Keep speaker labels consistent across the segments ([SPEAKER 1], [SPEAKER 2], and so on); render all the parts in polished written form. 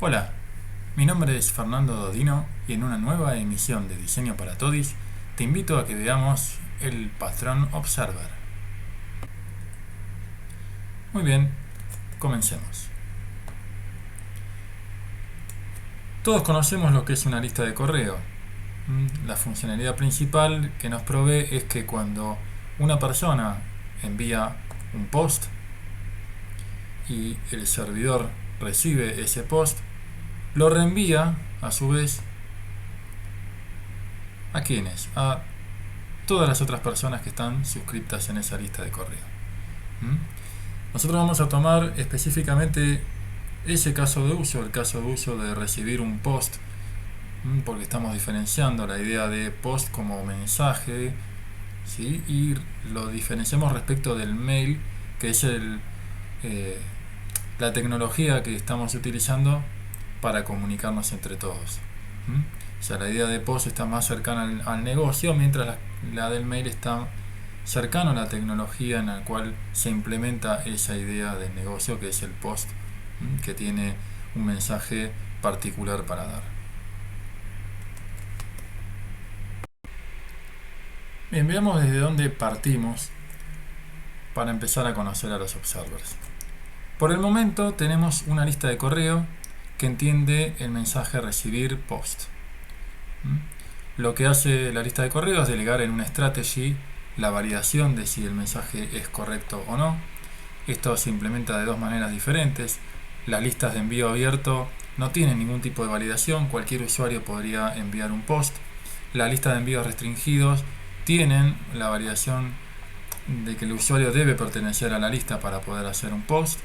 [SPEAKER 1] Hola, mi nombre es Fernando Dodino y en una nueva emisión de Diseño para Todis te invito a que veamos el patrón Observer. Muy bien, comencemos. Todos conocemos lo que es una lista de correo. La funcionalidad principal que nos provee es que cuando una persona envía un post y el servidor recibe ese post, lo reenvía a su vez ¿a quiénes? A todas las otras personas que están suscriptas en esa lista de correo. Nosotros vamos a tomar específicamente ese caso de uso, el caso de uso de recibir un post, porque estamos diferenciando la idea de post como mensaje, ¿sí? Y lo diferenciamos respecto del mail, que es la tecnología que estamos utilizando para comunicarnos entre todos. O sea, la idea de post está más cercana al negocio, mientras la del mail está cercano a la tecnología en la cual se implementa esa idea del negocio, que es el post, que tiene un mensaje particular para dar. Bien, veamos desde dónde partimos para empezar a conocer a los observers. Por el momento tenemos una lista de correo que entiende el mensaje recibir post. Lo que hace la lista de correo es delegar en una strategy la validación de si el mensaje es correcto o no. Esto se implementa de dos maneras diferentes. Las listas de envío abierto no tienen ningún tipo de validación, cualquier usuario podría enviar un post. La lista de envíos restringidos tienen la validación de que el usuario debe pertenecer a la lista para poder hacer un post.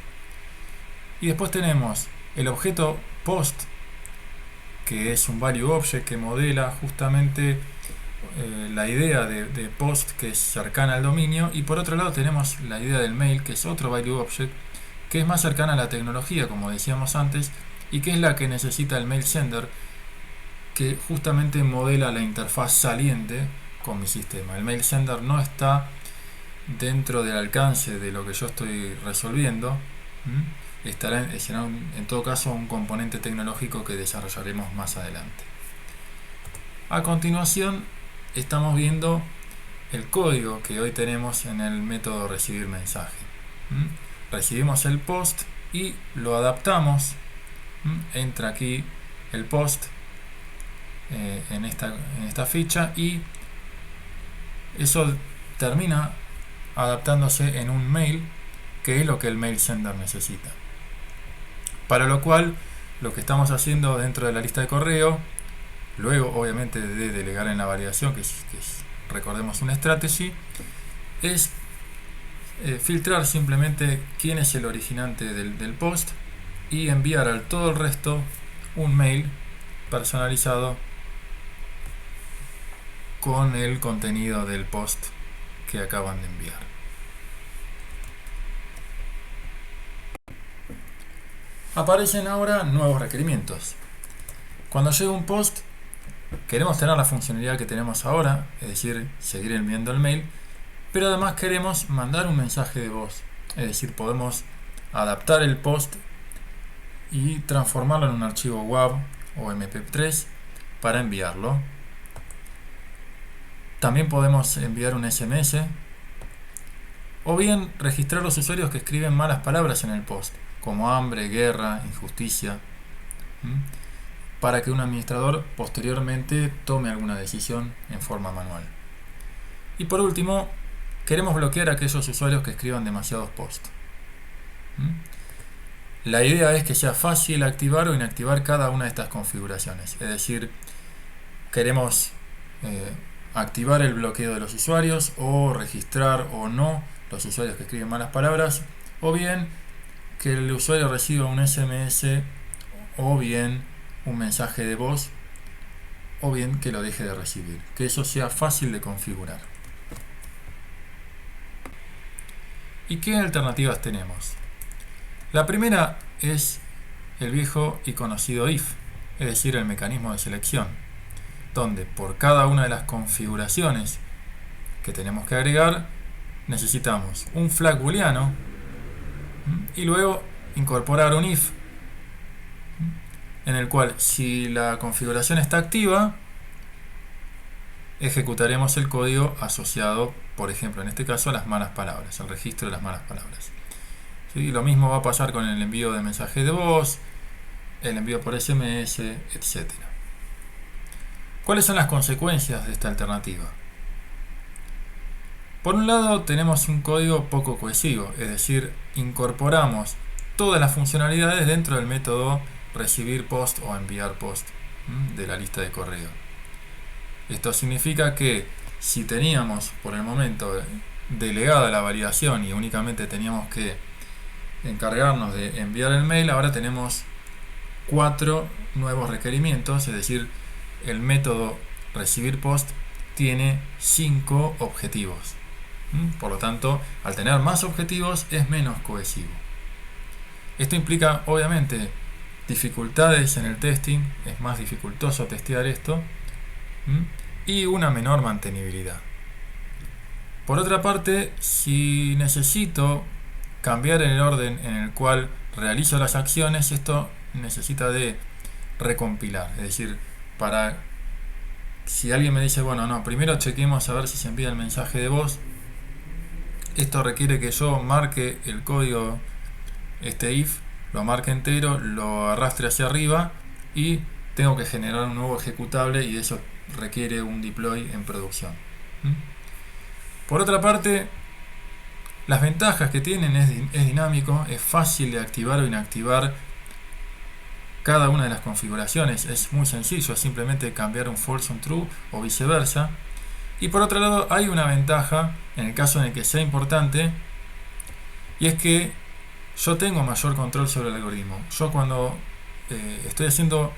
[SPEAKER 1] Y después tenemos el objeto post, que es un value object que modela justamente la idea de post, que es cercana al dominio, y por otro lado tenemos la idea del mail, que es otro value object que es más cercana a la tecnología, como decíamos antes, y que es la que necesita el mail sender, que justamente modela la interfaz saliente con mi sistema. El mail sender no está dentro del alcance de lo que yo estoy resolviendo. Será en todo caso un componente tecnológico que desarrollaremos más adelante. A continuación estamos viendo el código que hoy tenemos en el método recibir mensaje. Recibimos el post y lo adaptamos. Entra aquí el post en esta ficha, y eso termina adaptándose en un mail, que es lo que el mail sender necesita. Para lo cual, lo que estamos haciendo dentro de la lista de correo, luego obviamente de delegar en la validación, que es recordemos una strategy, es filtrar simplemente quién es el originante del post y enviar a todo el resto un mail personalizado con el contenido del post que acaban de enviar. Aparecen ahora nuevos requerimientos. Cuando llega un post, queremos tener la funcionalidad que tenemos ahora, es decir, seguir enviando el mail, pero además queremos mandar un mensaje de voz, es decir, podemos adaptar el post y transformarlo en un archivo WAV o MP3 para enviarlo. También podemos enviar un SMS, o bien registrar los usuarios que escriben malas palabras en el post, como hambre, guerra, injusticia, para que un administrador posteriormente tome alguna decisión en forma manual. Y por último, queremos bloquear a aquellos usuarios que escriban demasiados posts. La idea es que sea fácil activar o inactivar cada una de estas configuraciones, es decir, queremos activar el bloqueo de los usuarios, o registrar o no los usuarios que escriben malas palabras, o bien que el usuario reciba un SMS, o bien un mensaje de voz, o bien que lo deje de recibir, que eso sea fácil de configurar. ¿Y qué alternativas tenemos? La primera es el viejo y conocido if, es decir, el mecanismo de selección, donde por cada una de las configuraciones que tenemos que agregar necesitamos un flag booleano y luego incorporar un if. en el cual si la configuración está activa, ejecutaremos el código asociado, por ejemplo, en este caso, a las malas palabras, al registro de las malas palabras. ¿Sí? Lo mismo va a pasar con el envío de mensajes de voz, el envío por SMS, etc. ¿Cuáles son las consecuencias de esta alternativa? Por un lado, tenemos un código poco cohesivo, es decir, incorporamos todas las funcionalidades dentro del método recibir post o enviar post de la lista de correo. Esto significa que si teníamos por el momento delegada la validación y únicamente teníamos que encargarnos de enviar el mail, ahora tenemos 4 nuevos requerimientos, es decir, el método recibir post tiene 5 objetivos. Por lo tanto, al tener más objetivos es menos cohesivo. Esto implica obviamente dificultades en el testing, es más dificultoso testear esto, y una menor mantenibilidad. Por otra parte, si necesito cambiar el orden en el cual realizo las acciones, esto necesita de recompilar, es decir, si alguien me dice, bueno, no, primero chequemos a ver si se envía el mensaje de voz, esto requiere que yo marque el código, este if, lo marque entero, lo arrastre hacia arriba y tengo que generar un nuevo ejecutable, y eso requiere un deploy en producción. Por otra parte, las ventajas que tienen es dinámico, es fácil de activar o inactivar cada una de las configuraciones, es muy sencillo, es simplemente cambiar un false a un true o viceversa. Y por otro lado, hay una ventaja en el caso en el que sea importante, y es que yo tengo mayor control sobre el algoritmo. Yo cuando estoy haciendo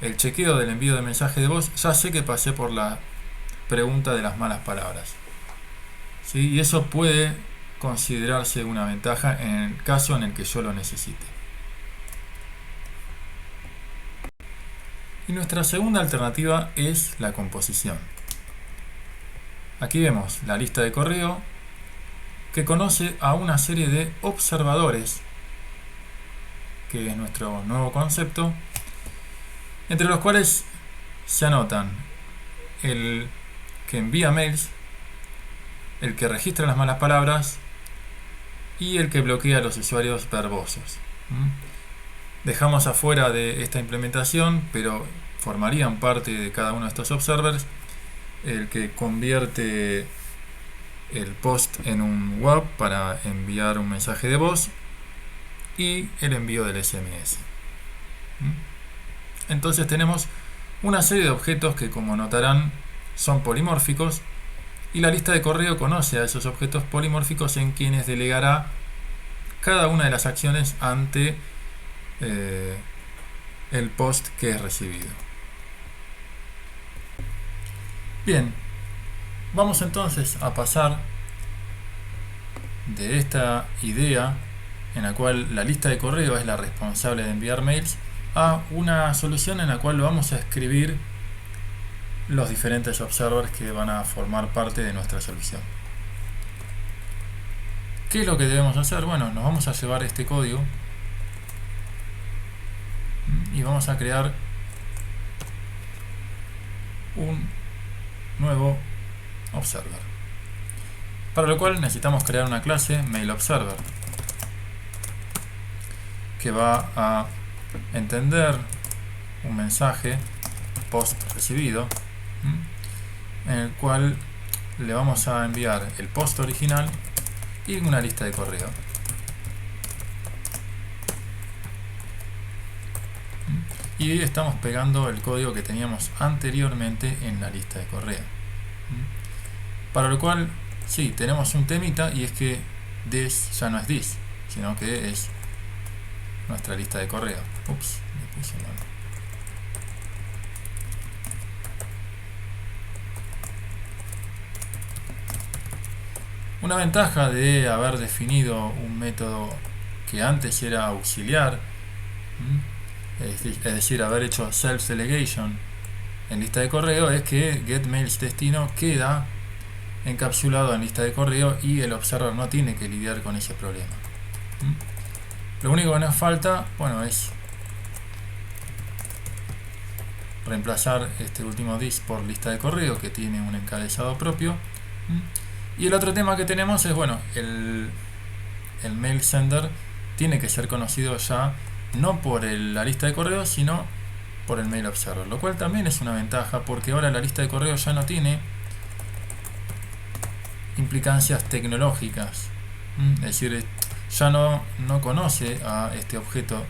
[SPEAKER 1] el chequeo del envío de mensaje de voz, ya sé que pasé por la pregunta de las malas palabras, ¿sí? Y eso puede considerarse una ventaja en el caso en el que yo lo necesite. Y nuestra segunda alternativa es la composición. Aquí vemos la lista de correo que conoce a una serie de observadores, que es nuestro nuevo concepto, entre los cuales se anotan el que envía mails, el que registra las malas palabras y el que bloquea a los usuarios verbosos. Dejamos afuera de esta implementación, pero formarían parte de cada uno de estos observers, el que convierte el post en un WAP para enviar un mensaje de voz y el envío del SMS. Entonces tenemos una serie de objetos que, como notarán, son polimórficos, y la lista de correo conoce a esos objetos polimórficos en quienes delegará cada una de las acciones ante el post que es recibido. Bien, vamos entonces a pasar de esta idea en la cual la lista de correo es la responsable de enviar mails a una solución en la cual vamos a escribir los diferentes observers que van a formar parte de nuestra solución. ¿Qué es lo que debemos hacer? Bueno, nos vamos a llevar este código y vamos a crear un nuevo observer, para lo cual necesitamos crear una clase MailObserver que va a entender un mensaje post recibido, en el cual le vamos a enviar el post original y una lista de correo. Y estamos pegando el código que teníamos anteriormente en la lista de correo. Para lo cual, sí, tenemos un temita, y es que this ya no es this, sino que es nuestra lista de correo. Ups, me puse mal. Una ventaja de haber definido un método que antes era auxiliar, es decir, haber hecho self-delegation en lista de correo, es que getMailsDestino queda encapsulado en lista de correo y el observer no tiene que lidiar con ese problema. Lo único que nos falta, bueno, es reemplazar este último dis por lista de correo, que tiene un encabezado propio. Y el otro tema que tenemos es, bueno, el mail sender tiene que ser conocido ya no por la lista de correo, sino por el mail observer, lo cual también es una ventaja, porque ahora la lista de correo ya no tiene implicancias tecnológicas. Es decir, ya no conoce a este objeto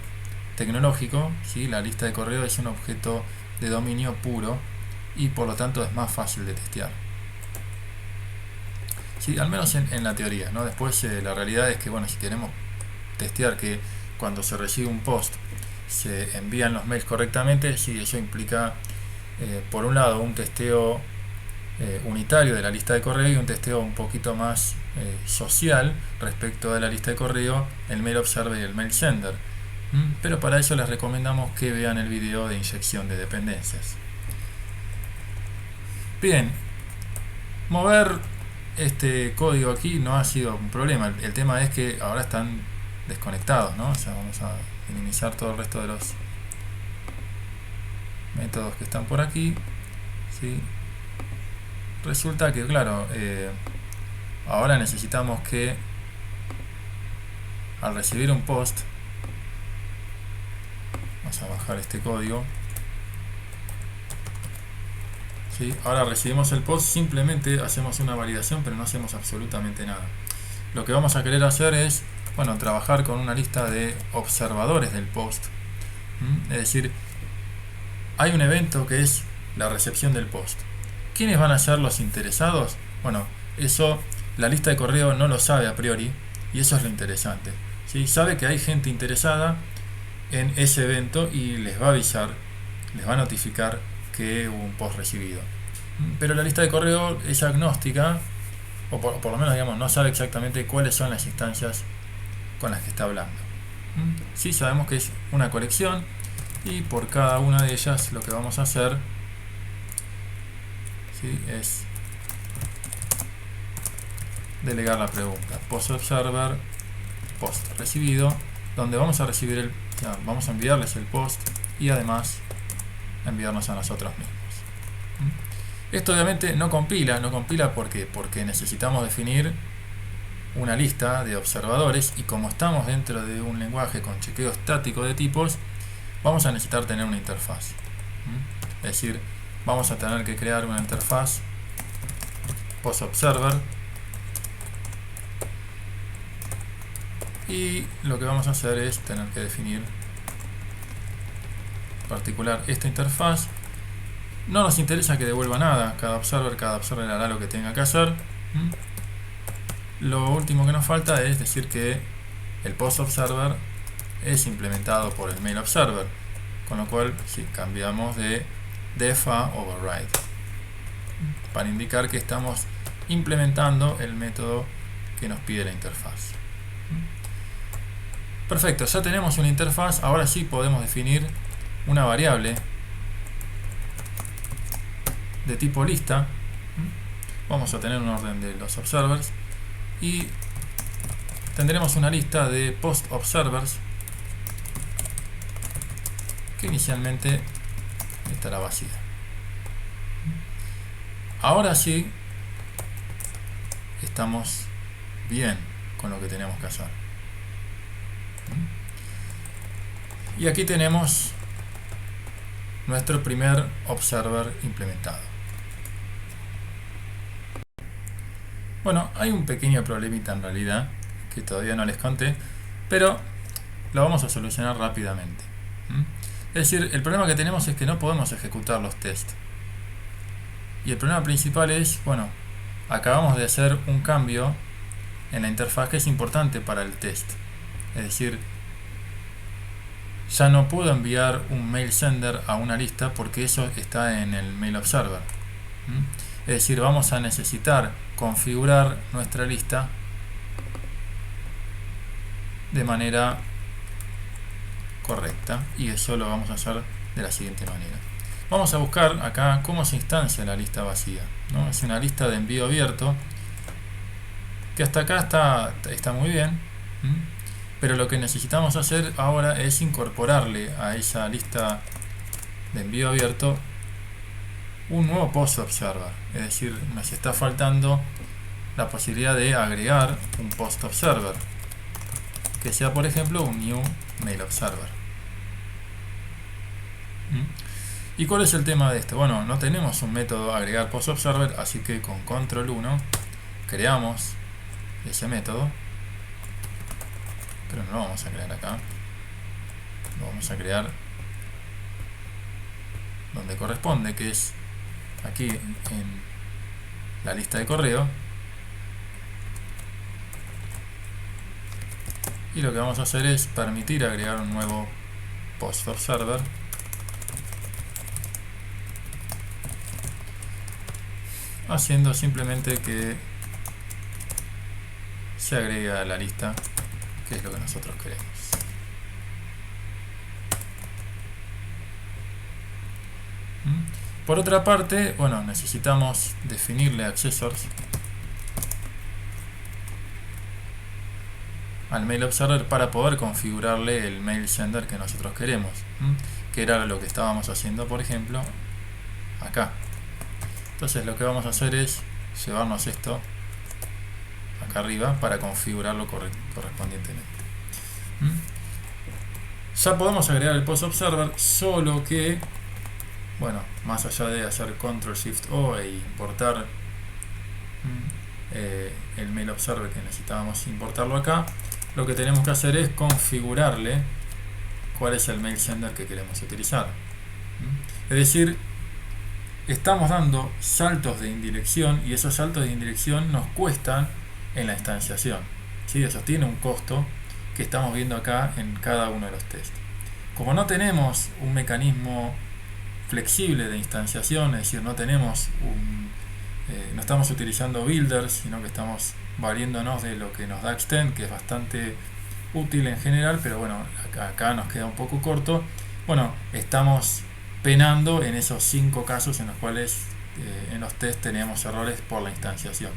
[SPEAKER 1] tecnológico, ¿sí? La lista de correo es un objeto de dominio puro y por lo tanto es más fácil de testear. Sí, al menos en la teoría, ¿no? Después la realidad es que, bueno, si queremos testear que cuando se recibe un post se envían los mails correctamente, sí, eso implica por un lado un testeo unitario de la lista de correo y un testeo un poquito más social respecto de la lista de correo, el mail observer y el mail sender. Pero para eso les recomendamos que vean el video de inyección de dependencias. Bien, mover este código aquí no ha sido un problema. El tema es que ahora están desconectados, ¿no? O sea, vamos a minimizar todo el resto de los métodos que están por aquí, ¿sí? Resulta que, claro, ahora necesitamos que al recibir un post, vamos a bajar este código, ¿sí? Ahora recibimos el post, simplemente hacemos una validación, pero no hacemos absolutamente nada. Lo que vamos a querer hacer es, bueno, trabajar con una lista de observadores del post. Es decir, hay un evento que es la recepción del post. ¿Quiénes van a ser los interesados? Bueno, eso la lista de correo no lo sabe a priori, y eso es lo interesante, ¿sí? Sabe que hay gente interesada en ese evento y les va a avisar, les va a notificar que hubo un post recibido. Pero la lista de correo es agnóstica, o por lo menos, digamos, no sabe exactamente cuáles son las instancias con las que está hablando. Sí sabemos que es una colección, y por cada una de ellas lo que vamos a hacer, ¿sí?, es delegar la pregunta post observer post recibido, donde vamos a recibir vamos a enviarles el post y además enviarnos a nosotros mismos. Esto obviamente no compila ¿por qué? Porque necesitamos definir una lista de observadores, y como estamos dentro de un lenguaje con chequeo estático de tipos, vamos a necesitar tener una interfaz. Es decir, vamos a tener que crear una interfaz post observer, y lo que vamos a hacer es tener que definir en particular esta interfaz. No nos interesa que devuelva nada, cada observer hará lo que tenga que hacer. Lo último que nos falta es decir que el post observer es implementado por el mail observer, con lo cual si cambiamos de def a override para indicar que estamos implementando el método que nos pide la interfaz. Perfecto, ya tenemos una interfaz. Ahora sí podemos definir una variable de tipo lista. Vamos a tener un orden de los observers y tendremos una lista de post observers que inicialmente estará vacía. Ahora sí estamos bien con lo que tenemos que hacer. Y aquí tenemos nuestro primer observer implementado. Bueno, hay un pequeño problemita en realidad que todavía no les conté, pero lo vamos a solucionar rápidamente. Es decir, el problema que tenemos es que no podemos ejecutar los tests. Y el problema principal es, bueno, acabamos de hacer un cambio en la interfaz que es importante para el test. Es decir, ya no puedo enviar un mail sender a una lista porque eso está en el mail observer. Es decir, vamos a necesitar configurar nuestra lista de manera correcta, y eso lo vamos a hacer de la siguiente manera. Vamos a buscar acá cómo se instancia la lista vacía, ¿no? Es una lista de envío abierto que hasta acá está muy bien, pero lo que necesitamos hacer ahora es incorporarle a esa lista de envío abierto un nuevo post observer, es decir, nos está faltando la posibilidad de agregar un post observer que sea, por ejemplo, un new mail observer. ¿Y cuál es el tema de esto? Bueno, no tenemos un método agregar post observer, así que con control 1 creamos ese método, pero no lo vamos a crear acá, lo vamos a crear donde corresponde, que es aquí en la lista de correo. Y lo que vamos a hacer es permitir agregar un nuevo post observer, haciendo simplemente que se agregue a la lista, que es lo que nosotros queremos. Por otra parte, bueno, necesitamos definirle accessors al mail observer para poder configurarle el mail sender que nosotros queremos, que era lo que estábamos haciendo, por ejemplo, acá. Entonces lo que vamos a hacer es llevarnos esto acá arriba para configurarlo correspondientemente. Ya podemos agregar el post observer, solo que, bueno, más allá de hacer Ctrl Shift O e importar el mail observer que necesitábamos importarlo acá, lo que tenemos que hacer es configurarle cuál es el mail sender que queremos utilizar. Es decir, estamos dando saltos de indirección y esos saltos de indirección nos cuestan en la instanciación, ¿sí? Eso tiene un costo que estamos viendo acá en cada uno de los tests. Como no tenemos un mecanismo flexible de instanciación, es decir, no tenemos no estamos utilizando builders, sino que estamos valiéndonos de lo que nos da extend, que es bastante útil en general, pero bueno, acá nos queda un poco corto. Bueno, estamos penando en esos 5 casos en los cuales en los test tenemos errores por la instanciación.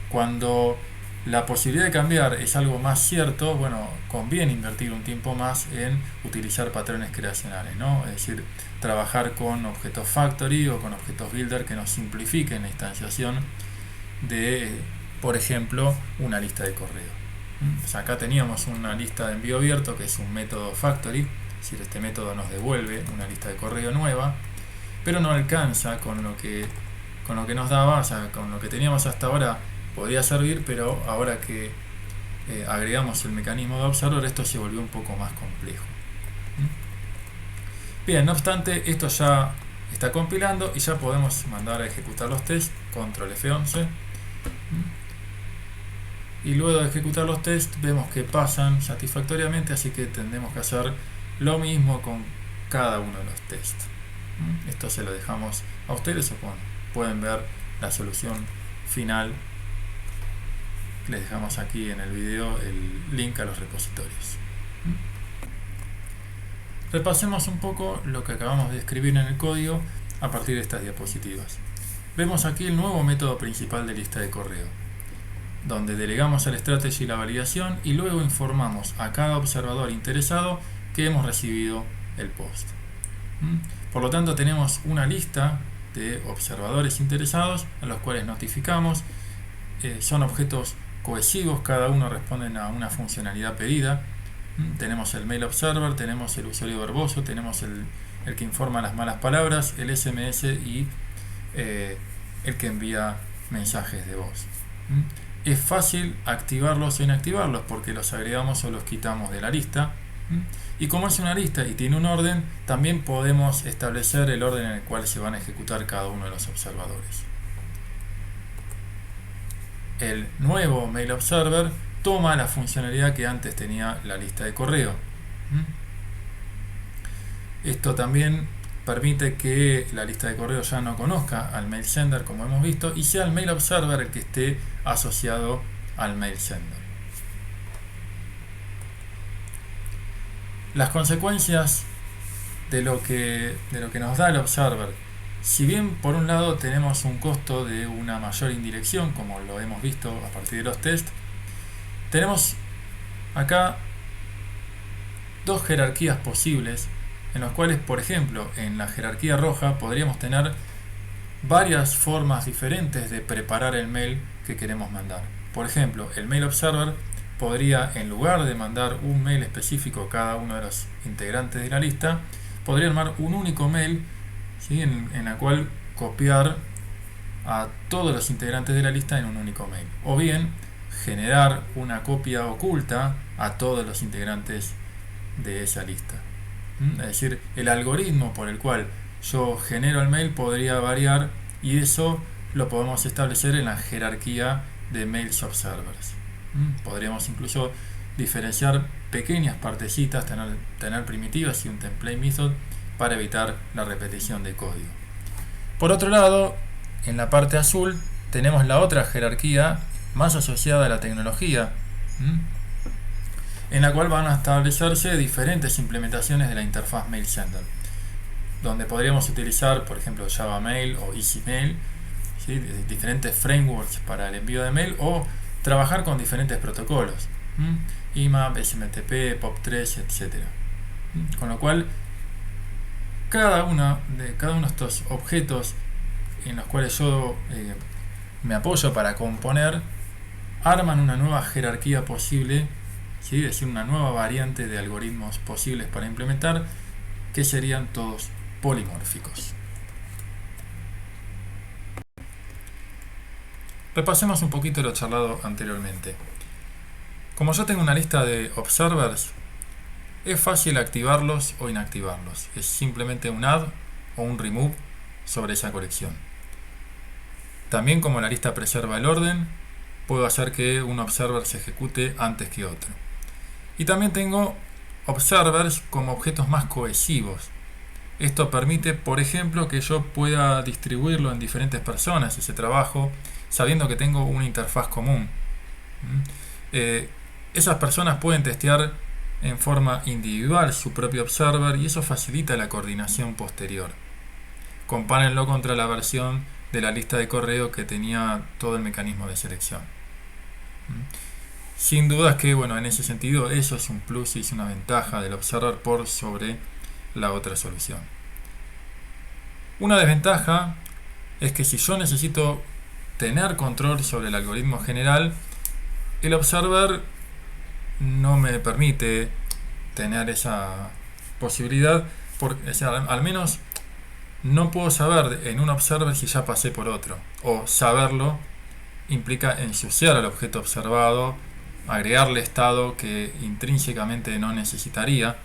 [SPEAKER 1] Cuando la posibilidad de cambiar es algo más cierto, bueno, conviene invertir un tiempo más en utilizar patrones creacionales, ¿no? Es decir, trabajar con objetos factory o con objetos builder que nos simplifiquen la instanciación de, por ejemplo, una lista de correo. O sea, acá teníamos una lista de envío abierto que es un método factory, es decir, este método nos devuelve una lista de correo nueva, pero no alcanza con lo que nos daba, o sea, con lo que teníamos hasta ahora podía servir, pero ahora que agregamos el mecanismo de observer, esto se volvió un poco más complejo. Bien, no obstante, esto ya está compilando y ya podemos mandar a ejecutar los tests, control F11. Y luego de ejecutar los tests vemos que pasan satisfactoriamente, así que tendremos que hacer lo mismo con cada uno de los tests. Esto se lo dejamos a ustedes, o pueden ver la solución final. Les dejamos aquí en el video el link a los repositorios. Repasemos un poco lo que acabamos de escribir en el código a partir de estas diapositivas. Vemos aquí el nuevo método principal de lista de correo, donde delegamos al strategy la validación y luego informamos a cada observador interesado que hemos recibido el post. Por lo tanto, tenemos una lista de observadores interesados a los cuales notificamos. Son objetos cohesivos, cada uno responde a una funcionalidad pedida. Tenemos el mail observer, tenemos el usuario verboso, tenemos el que informa las malas palabras, el SMS y el que envía mensajes de voz. Es fácil activarlos o inactivarlos porque los agregamos o los quitamos de la lista. Y como es una lista y tiene un orden, también podemos establecer el orden en el cual se van a ejecutar cada uno de los observadores. El nuevo mail observer toma la funcionalidad que antes tenía la lista de correo. Esto también permite que la lista de correo ya no conozca al mail sender, como hemos visto, y sea el mail observer el que esté asociado al mail sender. Las consecuencias de lo que nos da el observer, si bien por un lado tenemos un costo de una mayor indirección, como lo hemos visto a partir de los tests, tenemos acá dos jerarquías posibles en los cuales, por ejemplo, en la jerarquía roja podríamos tener varias formas diferentes de preparar el mail que queremos mandar. Por ejemplo, el mail observer podría, en lugar de mandar un mail específico a cada uno de los integrantes de la lista, podría armar un único mail, ¿sí? en la cual copiar a todos los integrantes de la lista en un único mail. O bien generar una copia oculta a todos los integrantes de esa lista. Es decir, el algoritmo por el cual yo genero el mail podría variar, y eso lo podemos establecer en la jerarquía de mails observers. Podríamos incluso diferenciar pequeñas partecitas, tener primitivas y un template method para evitar la repetición de código. Por otro lado, en la parte azul tenemos la otra jerarquía más asociada a la tecnología, en la cual van a establecerse diferentes implementaciones de la interfaz Mail Sender, donde podríamos utilizar, por ejemplo, Java Mail o Easy Mail, ¿sí? Diferentes frameworks para el envío de mail, o trabajar con diferentes protocolos, IMAP, SMTP, POP3, etc. Con lo cual, cada uno de estos objetos en los cuales yo me apoyo para componer, arman una nueva jerarquía posible, ¿sí? Es decir, una nueva variante de algoritmos posibles para implementar, que serían todos polimórficos. Repasemos un poquito lo charlado anteriormente. Como yo tengo una lista de observers, es fácil activarlos o inactivarlos. Es simplemente un add o un remove sobre esa colección. También, como la lista preserva el orden, puedo hacer que un observer se ejecute antes que otro. Y también tengo observers como objetos más cohesivos. Esto permite, por ejemplo, que yo pueda distribuirlo en diferentes personas, ese trabajo, sabiendo que tengo una interfaz común. Esas personas pueden testear en forma individual su propio observer, y eso facilita la coordinación posterior. Compárenlo contra la versión de la lista de correo que tenía todo el mecanismo de selección. Sin dudas que, en ese sentido, eso es un plus y es una ventaja del observer por sobre la otra solución. Una desventaja es que si yo necesito tener control sobre el algoritmo general, el observer no me permite tener esa posibilidad, porque, al menos no puedo saber en un observer si ya pasé por otro, o saberlo implica ensuciar al objeto observado, agregarle estado que intrínsecamente no necesitaría.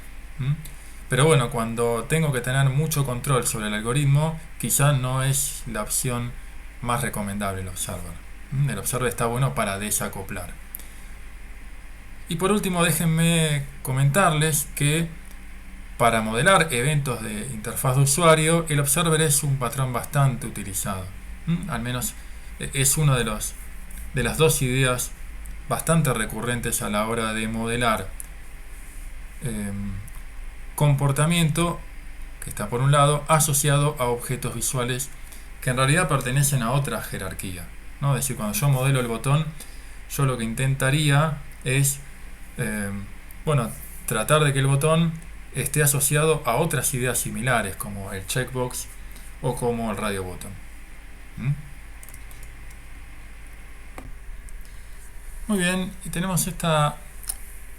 [SPEAKER 1] Pero cuando tengo que tener mucho control sobre el algoritmo, quizá no es la opción más recomendable el observer. El observer está bueno para desacoplar. Y por último, déjenme comentarles que para modelar eventos de interfaz de usuario, el observer es un patrón bastante utilizado. Al menos es uno de las dos ideas bastante recurrentes a la hora de modelar comportamiento, que está por un lado asociado a objetos visuales que en realidad pertenecen a otra jerarquía, ¿no? Es decir, cuando yo modelo el botón, yo lo que intentaría es tratar de que el botón esté asociado a otras ideas similares, como el checkbox o como el radio button. Muy bien, y tenemos esta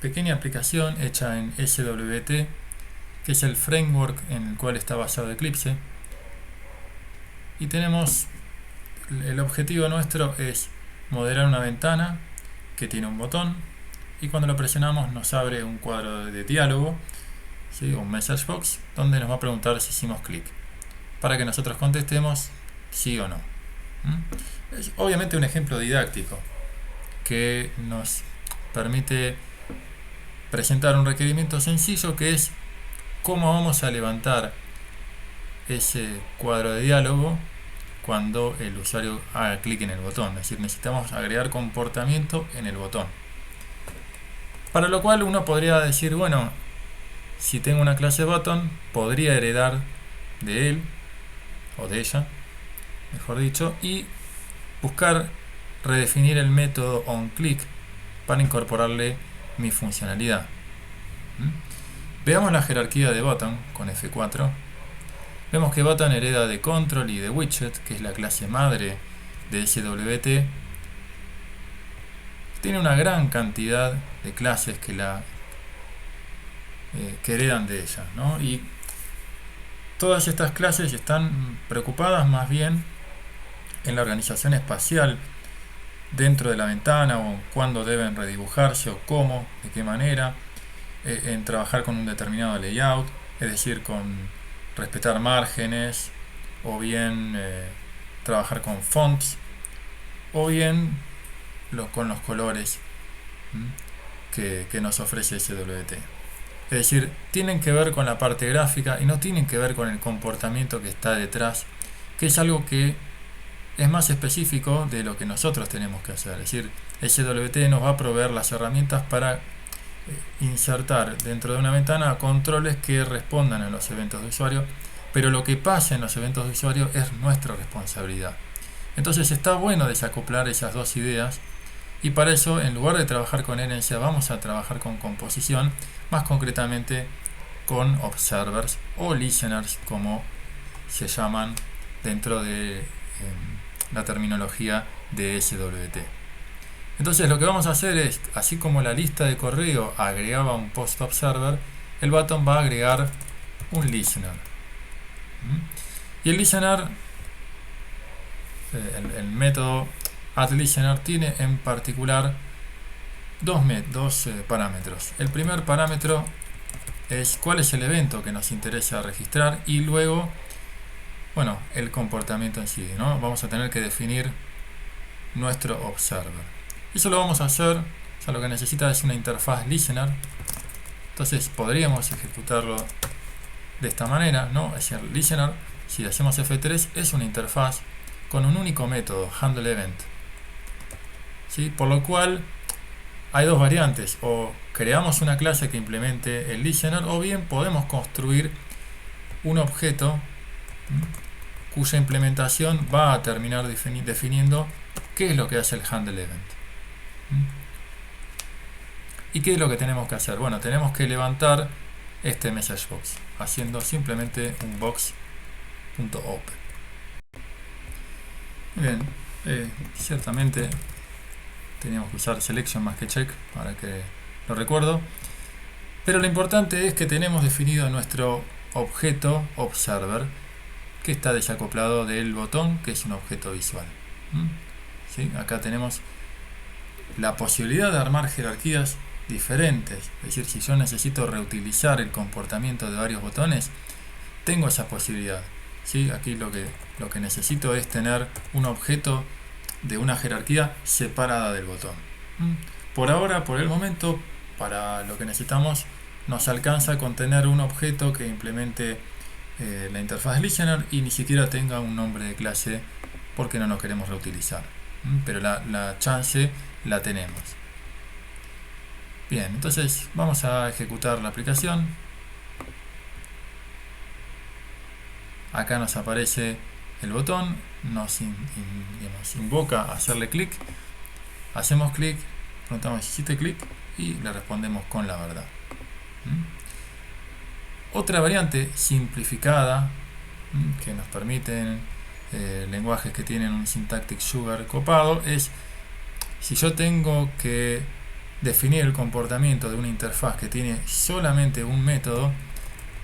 [SPEAKER 1] pequeña aplicación hecha en SWT, que es el framework en el cual está basado Eclipse. Y tenemos, el objetivo nuestro es modelar una ventana que tiene un botón, y cuando lo presionamos nos abre un cuadro de diálogo, ¿sí? Un message box, donde nos va a preguntar si hicimos clic, para que nosotros contestemos sí o no. Es obviamente un ejemplo didáctico que nos permite presentar un requerimiento sencillo, que es cómo vamos a levantar ese cuadro de diálogo cuando el usuario haga clic en el botón. Es decir, necesitamos agregar comportamiento en el botón. Para lo cual uno podría decir, si tengo una clase button, podría heredar de él, o de ella, mejor dicho, y buscar redefinir el método onClick para incorporarle mi funcionalidad. Veamos la jerarquía de button con F4. Vemos que button hereda de control y de widget, que es la clase madre de SWT. Tiene una gran cantidad de clases que heredan de ella, ¿no? Y todas estas clases están preocupadas más bien en la organización espacial dentro de la ventana, o cuándo deben redibujarse, o cómo, de qué manera, en trabajar con un determinado layout, es decir, con respetar márgenes, o bien trabajar con fonts, o bien con los colores que nos ofrece SWT. Es decir, tienen que ver con la parte gráfica y no tienen que ver con el comportamiento que está detrás, que es algo que es más específico de lo que nosotros tenemos que hacer. Es decir, SWT nos va a proveer las herramientas para insertar dentro de una ventana controles que respondan a los eventos de usuario, pero lo que pase en los eventos de usuario es nuestra responsabilidad. Entonces está bueno desacoplar esas dos ideas, y para eso, en lugar de trabajar con herencia, vamos a trabajar con composición, más concretamente con observers o listeners, como se llaman dentro de la terminología de SWT. Entonces lo que vamos a hacer es, así como la lista de correo agregaba un post observer, el button va a agregar un listener. Y el listener, el método addListener, tiene en particular dos parámetros. El primer parámetro es cuál es el evento que nos interesa registrar, y luego, bueno, el comportamiento en sí, ¿no? Vamos a tener que definir nuestro observer. Eso lo vamos a hacer, o sea, lo que necesita es una interfaz listener. Entonces podríamos ejecutarlo de esta manera, ¿no? Es decir, listener, si hacemos F3, es una interfaz con un único método, handleEvent. ¿Sí? Por lo cual hay dos variantes: o creamos una clase que implemente el listener, o bien podemos construir un objeto cuya implementación va a terminar definiendo qué es lo que hace el handleEvent. ¿Y qué es lo que tenemos que hacer? Bueno, tenemos que levantar este messagebox haciendo simplemente un box.open. Bien, ciertamente teníamos que usar selection más que check, para que lo recuerdo, pero lo importante es que tenemos definido nuestro objeto observer, que está desacoplado del botón, que es un objeto visual. ¿Sí? Acá tenemos la posibilidad de armar jerarquías diferentes, es decir, si yo necesito reutilizar el comportamiento de varios botones, tengo esa posibilidad. ¿Sí? Aquí lo que necesito es tener un objeto de una jerarquía separada del botón. Por ahora, por el momento, para lo que necesitamos, nos alcanza con tener un objeto que implemente la interfaz listener y ni siquiera tenga un nombre de clase, porque no lo queremos reutilizar. Pero la chance la tenemos. Bien, entonces vamos a ejecutar la aplicación. Acá nos aparece el botón, nos invoca a hacerle clic. Hacemos clic, preguntamos si hiciste clic y le respondemos con la verdad. Otra variante simplificada que nos permiten lenguajes que tienen un syntactic sugar copado es: si yo tengo que definir el comportamiento de una interfaz que tiene solamente un método,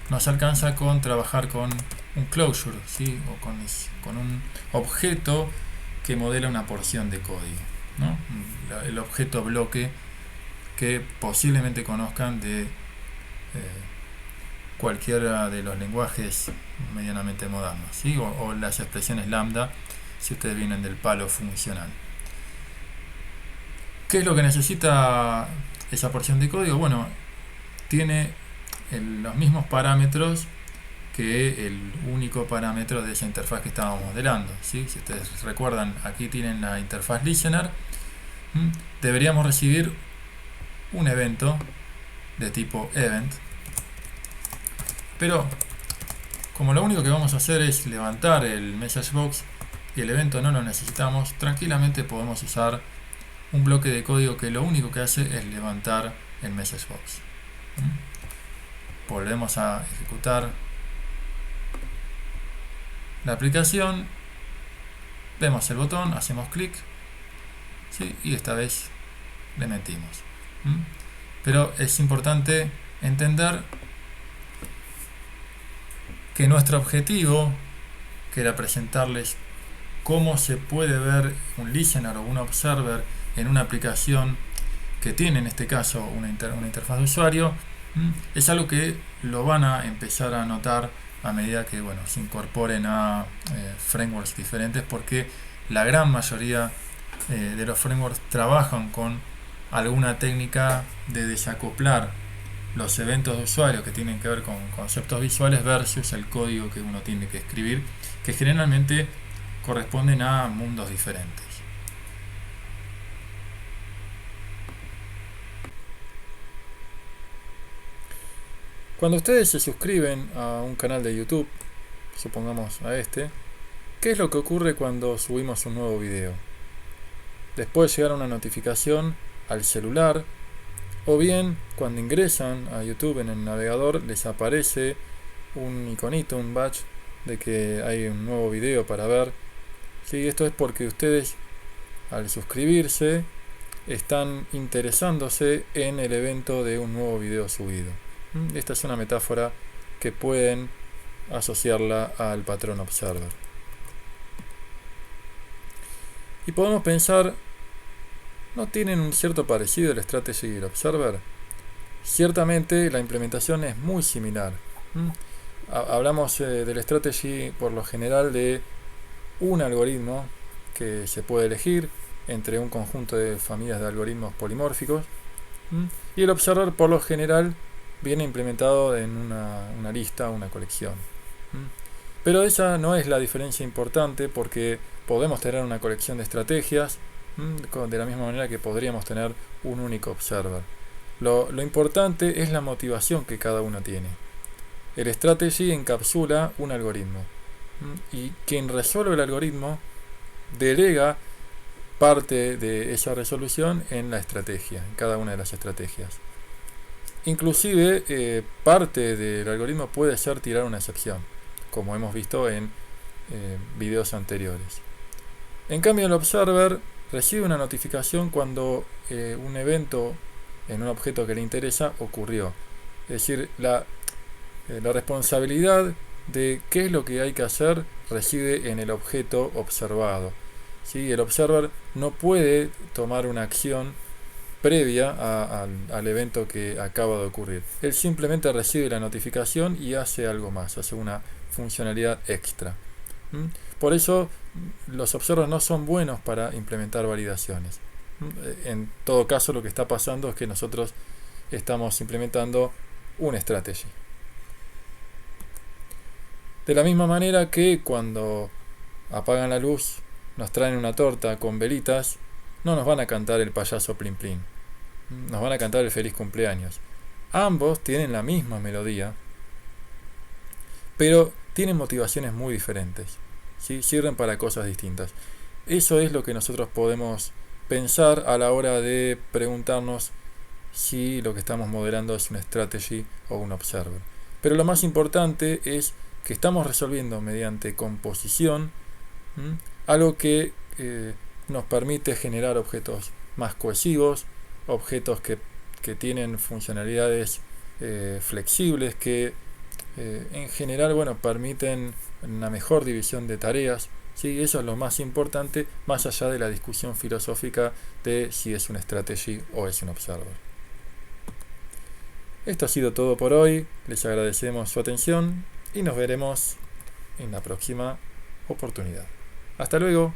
[SPEAKER 1] nos alcanza con trabajar con un closure, ¿sí? O con un objeto que modela una porción de código, ¿no? El objeto bloque, que posiblemente conozcan de cualquiera de los lenguajes medianamente modernos, ¿sí? O las expresiones lambda, si ustedes vienen del palo funcional. ¿Qué es lo que necesita esa porción de código? Bueno, tiene los mismos parámetros que el único parámetro de esa interfaz que estábamos modelando, ¿sí? Si ustedes recuerdan, aquí tienen la interfaz listener. Deberíamos recibir un evento de tipo event, pero como lo único que vamos a hacer es levantar el messagebox y el evento no lo necesitamos, tranquilamente podemos usar un bloque de código que lo único que hace es levantar el messagebox. Volvemos a ejecutar la aplicación, vemos el botón, hacemos clic, ¿sí? Y esta vez le metimos. Pero es importante entender que nuestro objetivo, que era presentarles cómo se puede ver un listener o un observer en una aplicación que tiene en este caso una interfaz de usuario, es algo que lo van a empezar a notar a medida que se incorporen a frameworks diferentes, porque la gran mayoría de los frameworks trabajan con alguna técnica de desacoplar los eventos de usuario que tienen que ver con conceptos visuales versus el código que uno tiene que escribir, que generalmente corresponden a mundos diferentes. Cuando ustedes se suscriben a un canal de YouTube, supongamos a este, ¿qué es lo que ocurre cuando subimos un nuevo video? Les puede llegar una notificación al celular, o bien cuando ingresan a YouTube en el navegador les aparece un iconito, un badge de que hay un nuevo video para ver. ¿Sí? Esto es porque ustedes, al suscribirse, están interesándose en el evento de un nuevo video subido. Esta es una metáfora que pueden asociarla al patrón observer. Y podemos pensar, ¿no tienen un cierto parecido el strategy y el observer? Ciertamente la implementación es muy similar. Hablamos del strategy por lo general de un algoritmo que se puede elegir entre un conjunto de familias de algoritmos polimórficos, y el observer por lo general viene implementado en una lista, una colección. Pero esa no es la diferencia importante, porque podemos tener una colección de estrategias de la misma manera que podríamos tener un único observer. Lo importante es la motivación que cada uno tiene. El strategy encapsula un algoritmo, y quien resuelve el algoritmo delega parte de esa resolución en la estrategia, en cada una de las estrategias. Inclusive parte del algoritmo puede ser tirar una excepción, como hemos visto en videos anteriores. En cambio, el observer recibe una notificación cuando un evento en un objeto que le interesa ocurrió. Es decir, la responsabilidad de qué es lo que hay que hacer reside en el objeto observado. ¿Sí? El observer no puede tomar una acción previa al evento que acaba de ocurrir. Él simplemente recibe la notificación y hace algo más, hace una funcionalidad extra. Por eso los observers no son buenos para implementar validaciones. En todo caso, lo que está pasando es que nosotros estamos implementando un strategy. De la misma manera que cuando apagan la luz, nos traen una torta con velitas, no nos van a cantar el payaso plin plin, nos van a cantar el feliz cumpleaños. Ambos tienen la misma melodía, pero tienen motivaciones muy diferentes, ¿sí? Sirven para cosas distintas. Eso es lo que nosotros podemos pensar a la hora de preguntarnos si lo que estamos modelando es un strategy o un observer. Pero lo más importante es que estamos resolviendo mediante composición algo que nos permite generar objetos más cohesivos, objetos que tienen funcionalidades flexibles, que en general permiten una mejor división de tareas. ¿Sí? Eso es lo más importante, más allá de la discusión filosófica de si es una strategy o es un observer. Esto ha sido todo por hoy. Les agradecemos su atención y nos veremos en la próxima oportunidad. Hasta luego.